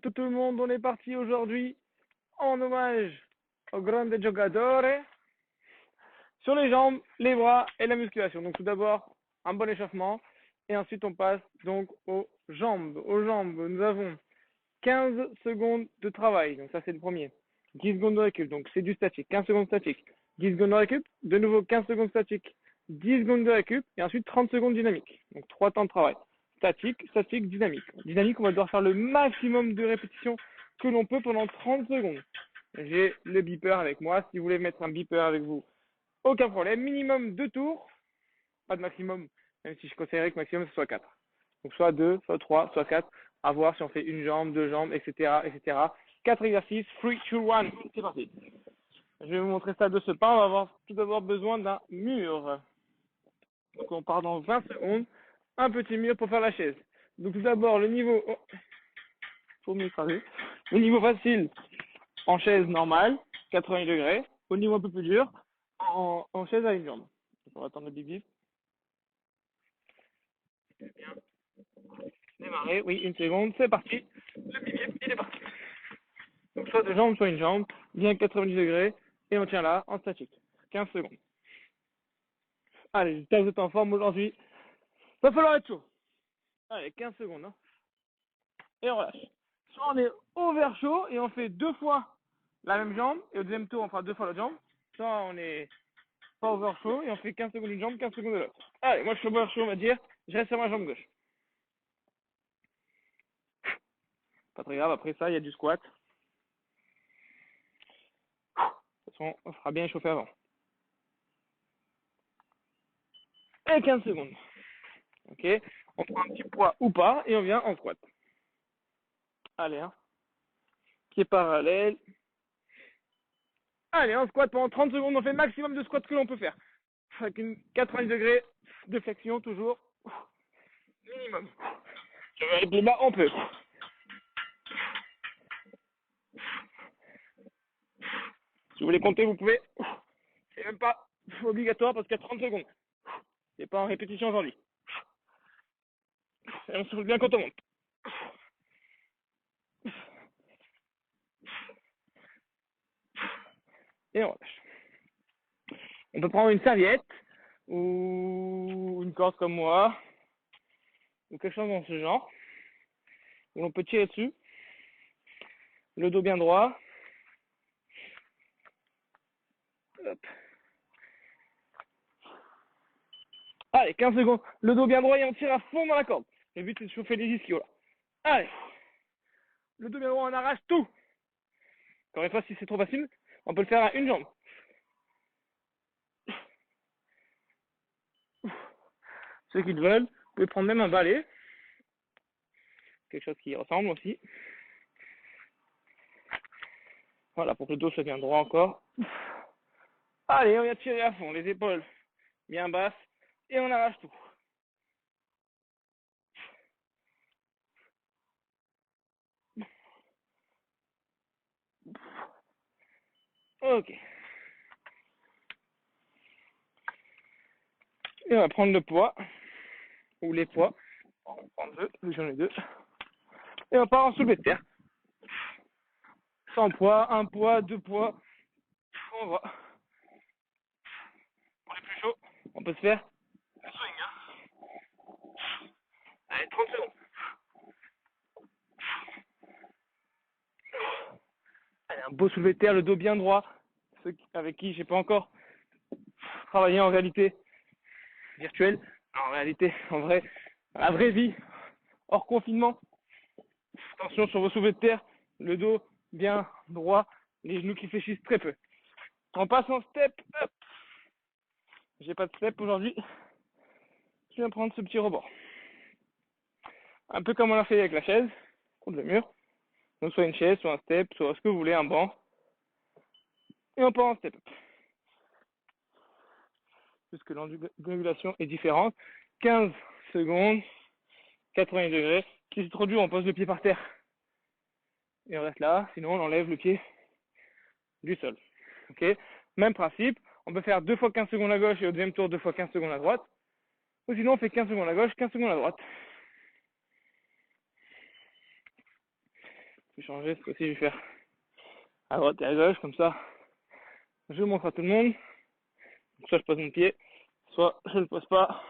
Tout le monde, on est parti aujourd'hui en hommage au grande giocatore sur les jambes, les bras et la musculation. Donc tout d'abord, un bon échauffement et ensuite on passe donc aux jambes. Aux jambes, nous avons 15 secondes de travail. Donc ça c'est le premier. 10 secondes de récup, donc c'est du statique. 15 secondes statique. 10 secondes de récup, de nouveau 15 secondes statique. 10 secondes de récup et ensuite 30 secondes dynamique. Donc 3 temps de travail. Statique, statique, dynamique. Dynamique, on va devoir faire le maximum de répétitions que l'on peut pendant 30 secondes. J'ai le beeper avec moi. Si vous voulez mettre un beeper avec vous, aucun problème. Minimum 2 tours. Pas de maximum, même si je conseillerais que maximum ce soit 4. Donc soit 2, soit 3, soit 4. À voir si on fait une jambe, deux jambes, etc. etc. 4 exercices. 3, 2, 1. C'est parti. Je vais vous montrer ça de ce pas. On va avoir tout d'abord besoin d'un mur. Donc on part dans 20 secondes. Un petit mur pour faire la chaise. Donc tout d'abord le niveau... Oh, faut m'écraser. Le niveau facile en chaise normale, 80 degrés. Au niveau un peu plus dur, en chaise à une jambe. On va attendre le bip bip. Bien. Démarrer, oui, une seconde, c'est parti. Le bip bip, il est parti. Donc soit deux jambes, soit une jambe, bien 90 degrés, et on tient là, en statique. 15 secondes. Allez, j'espère que vous êtes en forme aujourd'hui. Va falloir être chaud. Allez, 15 secondes. Hein. Et on relâche. Soit on est over chaud et on fait 2 fois la même jambe, et au deuxième tour on fera 2 fois la jambe. Soit on est pas over chaud et on fait 15 secondes d'une jambe, 15 secondes de l'autre. Allez, moi je suis over chaud, on va dire, je reste sur ma jambe gauche. Pas très grave, après ça, il y a du squat. De toute façon, on sera bien échauffé avant. Et 15 secondes. Ok, on prend un petit poids ou pas et on vient en squat. Allez, hein. Pied parallèle. Allez, en squat pendant 30 secondes, on fait le maximum de squat que l'on peut faire. Avec une 90 degrés de flexion, toujours. Minimum. Je vais aller plus bas, on peut. Si vous voulez compter, vous pouvez. C'est même pas obligatoire parce qu'il y a 30 secondes. C'est pas en répétition aujourd'hui. Et on se souffle bien quand on monte. Et on relâche. On peut prendre une serviette ou une corde comme moi ou quelque chose dans ce genre où l'on peut tirer dessus. Le dos bien droit. Hop. Allez, 15 secondes. Le dos bien droit et on tire à fond dans la corde. Le but c'est de chauffer les ischios là. Allez. Le dos bien droit, on arrache tout. Encore une fois, si c'est trop facile, on peut le faire à une jambe. Ceux qui le veulent, vous pouvez prendre même un balai. Quelque chose qui ressemble aussi. Voilà, pour que le dos soit bien droit encore. Allez, on vient tirer à fond, les épaules bien basses et on arrache tout. Ok. Et on va prendre le poids, ou les poids. On va prendre deux, j'en ai deux. Et on part en soulevé de terre. Sans poids, un poids, deux poids. On va. Pour les plus chauds, on peut se faire un swing. Hein. Allez, 30 secondes. Allez, un beau soulevé de terre, le dos bien droit. Ceux avec qui j'ai pas encore travaillé en réalité virtuelle, en réalité, en vrai, dans la vraie vie, hors confinement. Attention sur vos soulevés de terre, le dos bien droit, les genoux qui fléchissent très peu. On passe en step up. J'ai pas de step aujourd'hui. Je viens prendre ce petit rebord. Un peu comme on l'a fait avec la chaise, contre le mur. Donc soit une chaise, soit un step, soit ce que vous voulez, un banc. Et on part en step up. Puisque l'angulation est différente. 15 secondes, 80 degrés. Si c'est trop dur, on pose le pied par terre. Et on reste là, sinon on enlève le pied du sol. Ok. Même principe, on peut faire 2 fois 15 secondes à gauche et au deuxième tour 2 fois 15 secondes à droite. Ou sinon on fait 15 secondes à gauche, 15 secondes à droite. Je vais changer, ce coup-ci je vais faire à droite et à gauche, comme ça je montre à tout le monde. Soit je pose mon pied, soit je ne le pose pas.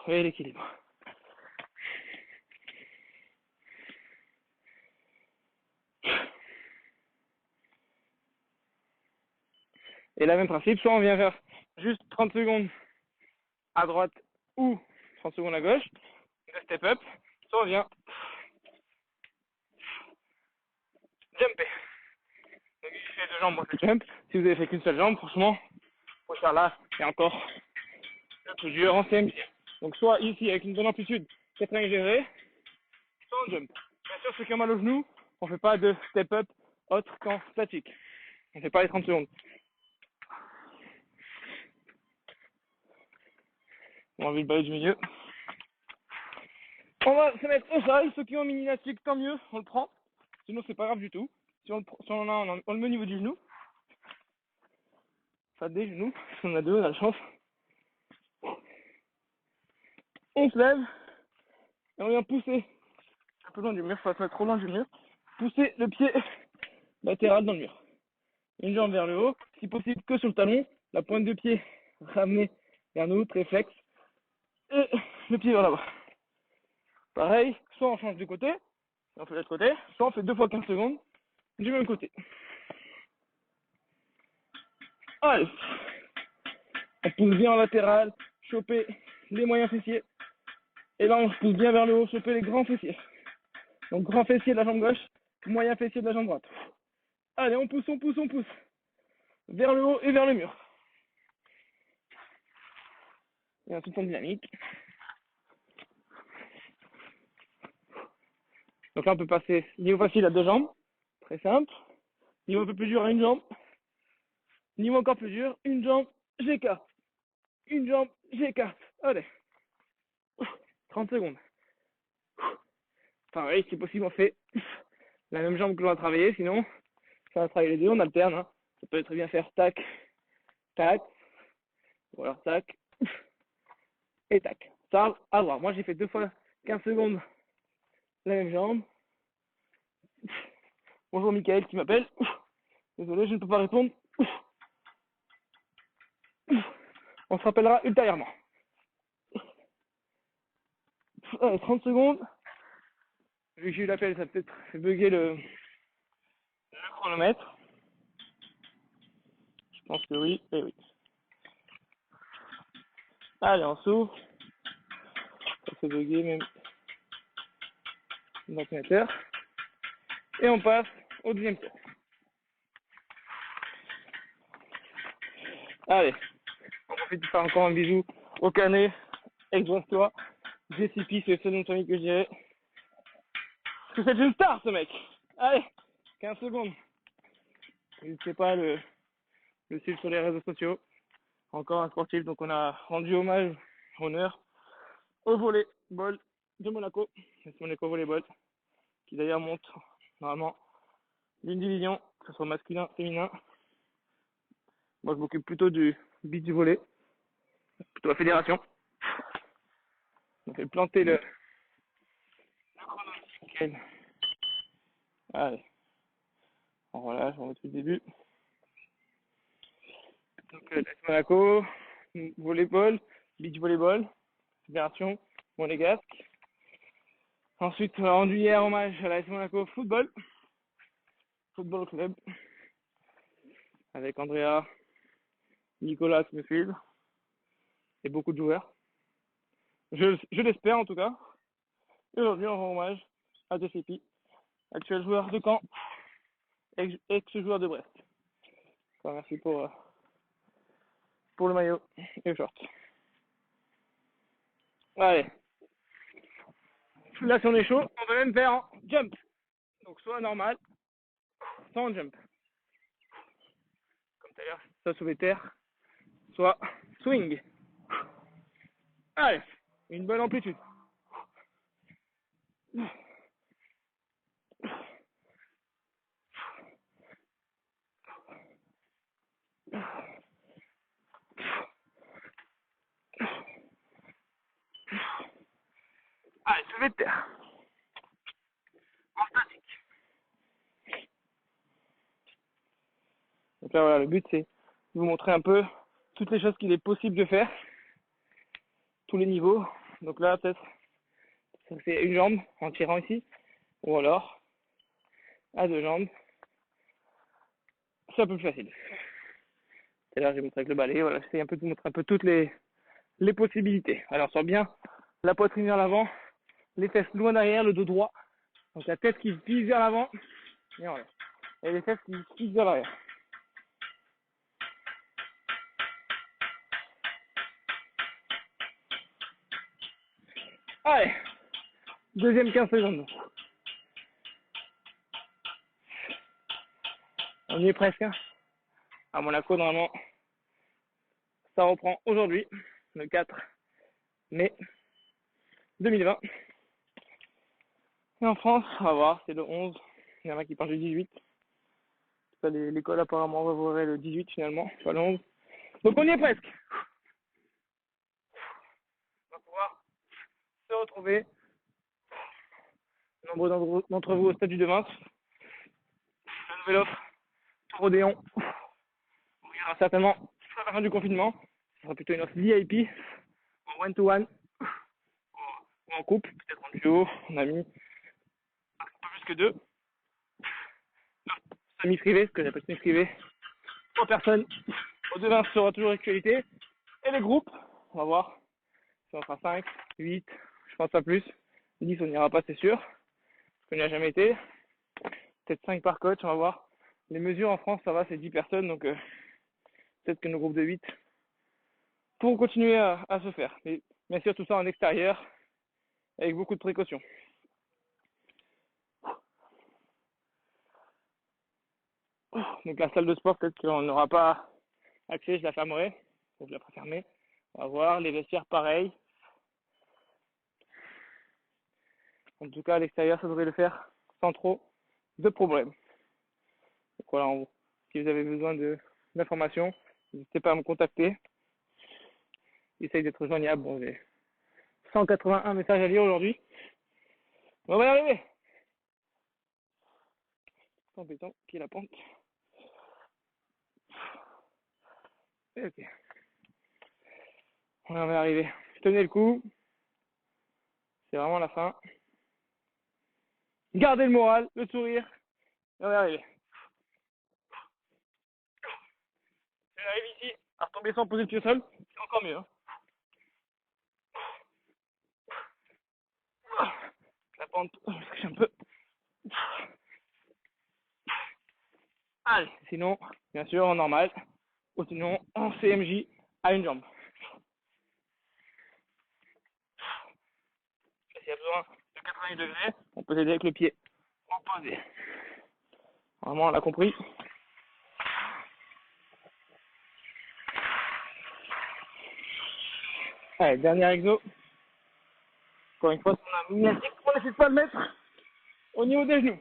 Et l'équilibre. Et là, même principe, soit on vient faire juste 30 secondes à droite ou 30 secondes à gauche, de step up, soit on vient jumper. Donc si je fais deux jambes, moi je jump. Si vous avez fait qu'une seule jambe, franchement, faut faire là et encore le plus dur en CMC. Donc soit ici avec une bonne amplitude, 80 degrés, soit on jump. Bien sûr, ceux qui ont mal au genou, on ne fait pas de step up autre qu'en statique. On ne fait pas les 30 secondes. On a envie le balai du milieu. On va se mettre au sol. Ceux qui ont un mini élastique, tant mieux, on le prend. Sinon, c'est pas grave du tout. Si on en a, on le met au niveau du genou. Enfin, des genoux. Si on a deux, on a la chance. On se lève. Et on vient pousser. Un peu loin du mur, faut pas se mettre trop loin du mur. Pousser le pied latéral dans le mur. Une jambe vers le haut. Si possible, que sur le talon. La pointe de pied ramenée vers nous, très flex. Et le pied vers là-bas. Pareil, soit on change de côté, on fait de l'autre côté, soit on fait 2 fois 15 secondes du même côté. Allez, on pousse bien en latéral, choper les moyens fessiers. Et là, on pousse bien vers le haut, choper les grands fessiers. Donc, grand fessier de la jambe gauche, moyen fessier de la jambe droite. Allez, on pousse, on pousse, on pousse. Vers le haut et vers le mur. Et ensuite, on dynamique. Donc là, on peut passer niveau facile à 2 jambes. Très simple. Niveau un peu plus dur à une jambe. Niveau encore plus dur, une jambe, j'écarte. Une jambe, j'écarte. Allez. 30 secondes. Pareil, si possible, on fait la même jambe que l'on a travaillé. Sinon, ça va travailler les deux, on alterne. Hein. Ça peut très bien faire tac, tac. Ou alors tac, et tac. Ça, à voir. Moi, j'ai fait 2 fois 15 secondes la même jambe. Bonjour Michael qui m'appelle. Désolé, je ne peux pas répondre. On se rappellera ultérieurement. Allez, 30 secondes. Vu que j'ai eu l'appel, ça a peut-être fait bugger le chronomètre. Je pense que oui, et oui. Allez, on s'ouvre. Ça fait bugger même l'ordinateur. Et on passe au deuxième tour. Allez, on profite de faire encore un bisou au canet. Ex-toi. JCP, c'est le seul nom de famille que je dirais. Parce que c'est une star, ce mec. Allez, 15 secondes. N'hésitez pas à le suivre sur les réseaux sociaux. Encore un sportif, donc on a rendu hommage, honneur, au volleyball de Monaco. C'est Monaco Volleyball, qui d'ailleurs monte normalement d'une division, que ce soit masculin, féminin. Moi, je m'occupe plutôt du beach volley, plutôt la fédération. On fait planter le chrono. Allez, on relâche, on va depuis le début. Donc, Monaco, volleyball, beach volleyball, fédération monégasque. Ensuite, on a rendu hier hommage à la Monaco football club, avec Andrea, Nicolas qui me suivent, et beaucoup de joueurs. Je l'espère en tout cas. Et aujourd'hui, on rend hommage à JCP, actuel joueur de Caen, ex-joueur de Brest. Enfin, merci pour le maillot et le short. Allez. Là, si on est chaud, on va même faire en jump. Donc, soit normal, soit en jump. Comme d'ailleurs, soit sous les terres, soit swing. Allez, une bonne amplitude. Allez, soulevé de terre. En statique. Donc là, voilà, le but, c'est de vous montrer un peu toutes les choses qu'il est possible de faire. Tous les niveaux. Donc là, peut-être, c'est une jambe en tirant ici. Ou alors, à deux jambes. C'est un peu plus facile. Et là, je vais montrer avec le balai. Voilà, j'essaie un peu de vous montrer un peu toutes les possibilités. Alors, sort bien la poitrine vers l'avant, les fesses loin derrière, le dos droit. Donc la tête qui vise vers l'avant. Et voilà. Et les fesses qui visent vers l'arrière. Allez, deuxième 15 secondes. On y est presque. Hein. À Monaco, normalement, ça reprend aujourd'hui, le 4 mai 2020. Et en France, on va voir, c'est le 11. Il y en a qui parlent du 18. L'école apparemment revoirait le 18 finalement, pas le 11. Donc on y est presque. On va pouvoir se retrouver. Nombreux d'entre vous au Stade du Devins. La nouvelle offre, Tour Odéon. On verra certainement à la fin du confinement. Ce sera plutôt une offre VIP, en one-to-one, ou en couple, peut-être en duo, en ami, un peu plus que deux. Semi-privé, ce que j'appelle semi-privé. 3 personnes. Au Devins sera toujours d'actualité. Et les groupes, on va voir. Si on fera 5, 8, je pense pas plus. 10, on n'ira pas, c'est sûr. Parce qu'on n'y a jamais été. Peut-être 5 par coach, on va voir. Les mesures en France, ça va, c'est 10 personnes. Donc, peut-être que nos groupes de 8 pourront continuer à se faire. Mais bien sûr, tout ça en extérieur, avec beaucoup de précautions. Donc, la salle de sport, peut-être qu'on n'aura pas accès, je la fermerai. Donc, je la ferai fermer. On va voir. Les vestiaires, pareil. En tout cas, à l'extérieur, ça devrait le faire sans trop de problèmes. Donc voilà, si vous avez besoin d'informations, n'hésitez pas à me contacter. J'essaye d'être joignable. Bon, j'ai 181 messages à lire aujourd'hui. On va y arriver. C'est embêtant qu'il y ait la pente. Et ok. On va y arriver. Tenez le coup. C'est vraiment la fin. Gardez le moral, le sourire. Et on va y arriver. Si j'arrive ici à retomber sans poser le pied au sol, c'est encore mieux. Hein. La pente, je un peu. Allez, sinon, bien sûr, en normal. Ou sinon, en CMJ, à une jambe. S'il y a besoin de 90 degrés, on peut s'aider avec le pied opposé. Vraiment, on l'a compris. Allez, dernier exo. Encore une fois, on a mis un stick, on essaie de pas le mettre au niveau des genoux.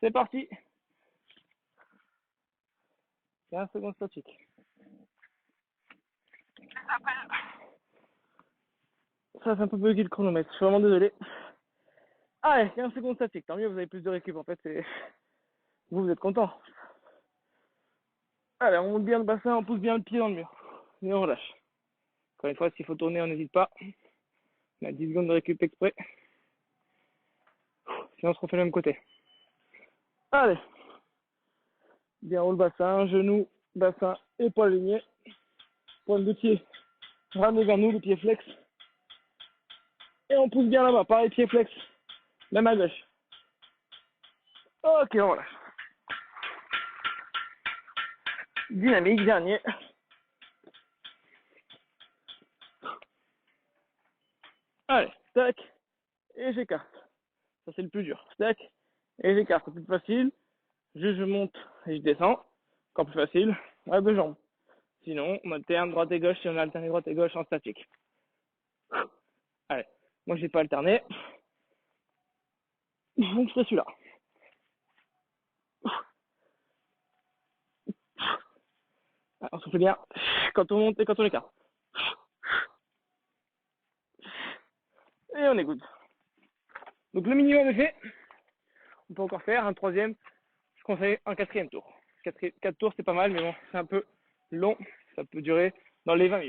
C'est parti. 15 secondes statique. Ça fait un peu buggy le chronomètre, je suis vraiment désolé. Allez, 15 secondes statique, tant mieux, vous avez plus de récup en fait, vous êtes content. Allez, on monte bien le bassin, on pousse bien le pied dans le mur. Et on relâche. Encore une fois, s'il faut tourner, on n'hésite pas. On a 10 secondes de récup exprès. Sinon, on se refait le même côté. Allez. Bien haut le bassin, genou, bassin, épaule alignée. Pointe de pied ramené vers nous, le pied flex. Et on pousse bien là-bas, pareil, pied flex. Même à gauche. Ok, on relâche. Dynamique, dernier. Allez, tac, et j'écarte. Ça, c'est le plus dur. Tac, et j'écarte. C'est plus facile. Juste, je monte et je descends. Encore plus facile. À deux jambes. Sinon, on alterne droite et gauche si on a alterné droite et gauche en statique. Allez, moi j'ai pas alterné. Donc je ferai celui-là. On souffle bien quand on monte et quand on écarte. Et on écoute. Donc le minimum est fait. On peut encore faire un troisième. Je conseille un quatrième tour. 4 tours c'est pas mal, mais bon, c'est un peu long. Ça peut durer dans les 20 minutes.